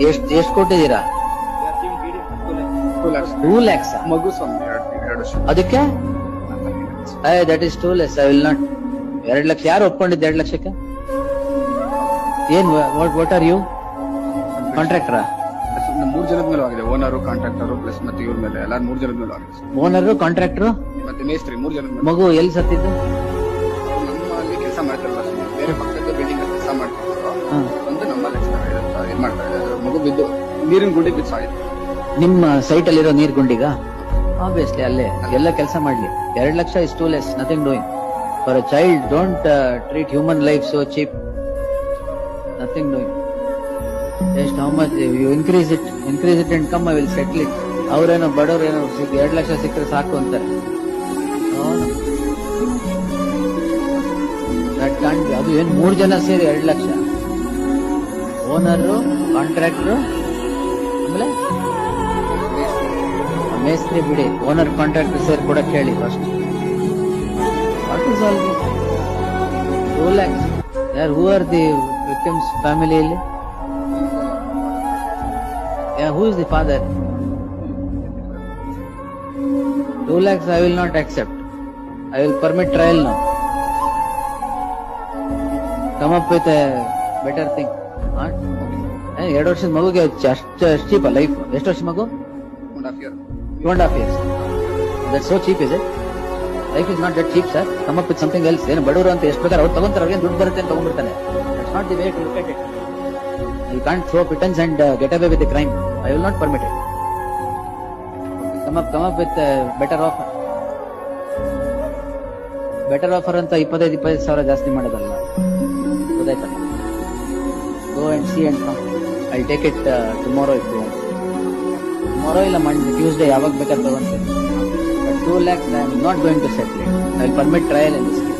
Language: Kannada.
ಎಷ್ಟು ಕೊಟ್ಟಿದ್ದೀರಾ? 2 lakhs. ಮಗು ಸ್ವಾಮಿ 2 ವರ್ಷ. ಅದಕ್ಕೆ that is 2 lakhs. I will not. 2 lakh ಯಾರು ಒಪ್ಕೊಂಡಿದ್ದು? 2 ಲಕ್ಷಕ್ಕೆ ಏನ್? What are you? ಕಾಂಟ್ರಾಕ್ಟರಾ? 3 ಜನದ ಮೇಲೆ ಆಗಿದೆ. ಓನರು, ಕಾಂಟ್ರಾಕ್ಟರು ಪ್ಲಸ್ ಮತ್ತೆ ಇವ್ರ ಮೇಲೆ ಎಲ್ಲ 3 ಜನದ ಮೇಲೆ ಆಗಿದೆ. ಓನರು, ಕಾಂಟ್ರಾಕ್ಟರ್ ಮತ್ತೆ ಮೇಸ್ತ್ರಿ 3 ಜನದ ಮೇಲೆ. ಮಗು ಎಲ್ಲಿ ಸತ್ತಿದ್ದು? ನಮ್ಮಲ್ಲಿ ಕೆಲಸ ಮಾಡ್ತಾರಲ್ಲ, ಬೇರೆ ಪಕ್ಕದ ಬಿಲ್ಡಿಂಗ್ ಕೆಲಸ ಮಾಡ್ತಿದ್ರು. ಒಂದು ನಮ್ಮಲ್ಲಿ ಇದು ಮಾಡ್ತಾ ಇದ್ದಾರೆ. ಮಗು ಬಿದ್ದು ನೀರಿನ ಗುಂಡಿ ಬಿದ್ದು ಸಾಯಿತು. ನಿಮ್ಮ ಸೈಟ್ ಅಲ್ಲಿರೋ ನೀರ್ ಗುಂಡಿಗ? ಆಬ್ವಿಯಸ್ಲಿ ಅಲ್ಲೇ ಎಲ್ಲ ಕೆಲಸ ಮಾಡ್ಲಿ. 2 ಲಕ್ಷ is 2 less. Nothing doing for a child. Don't treat human life so cheap. Nothing doing. ಎಷ್ಟು? How much you increase it and come, I will settle it. ಅವ್ರೇನೋ ಬಡವ್ರೇನೋ 2 ಲಕ್ಷ ಸಿಕ್ಕರೆ ಸಾಕು ಅಂತಾರೆ. ಅದು ಏನ್ 3 ಜನ ಸೇರಿ 2 ಲಕ್ಷ? ಓನರು, ಕಾಂಟ್ರಾಕ್ಟರ್, ಆಮೇಲೆ ಮೇಸ್ತ್ರಿ ಬಿಡಿ. ಓನರ್, ಕಾಂಟ್ರಾಕ್ಟರ್ ಸೇರಿ ಕೊಡಕ್ ಹೇಳಿ first. What is all this? 2 lakhs. ಯಾರು? ಹೂ ಆರ್ ದಿ ವಿಕ್ಟಿಮ್ಸ್ ಫ್ಯಾಮಿಲಿಯಲ್ಲಿ? Who is the father? 2 lakhs I will not accept. I will permit trial now. Come up with a better thing. 2 ವರ್ಷದ ಮಗುಗೆ ಅಷ್ಟು ಚೀಪ್ ಲೈಫ್? ಎಷ್ಟು ವರ್ಷ ಮಗು? 2.5 years. That's so cheap, is it? Life is not that cheap, sir. Come up with something else. ಏನು ಬಡವರು ಅಂತ ಎಷ್ಟು ಬೇಕಾದ್ರೆ ಅವ್ರು ತಗೊಂತಾರೆ, ಅವ್ರಿಗೆ ದುಡ್ಡು ಬರುತ್ತೆ ಅಂತ ತಗೊಂಡ್ಬಿಡ್ತಾನೆ. That's not the way to look at it. You can't throw pittance and get away with the crime. I will not permit it. Come up with a better offer. Better offer ಅಂತ 25 ಸಾವಿರ ಜಾಸ್ತಿ ಮಾಡೋದಲ್ಲ, ಗೊತ್ತಾಯ್ತಲ್ಲ? Go and C and come. I take it tomorrow. Tomorrow ಇಲ್ಲ ಮಂಡೇ, ಟ್ಯೂಸ್ಡೇ, ಯಾವಾಗ ಬೇಕಾದ್ರೆ ತಗೊಂತೀನಿ. 2 lakhs I am not going to settle it. I will permit trial in this case.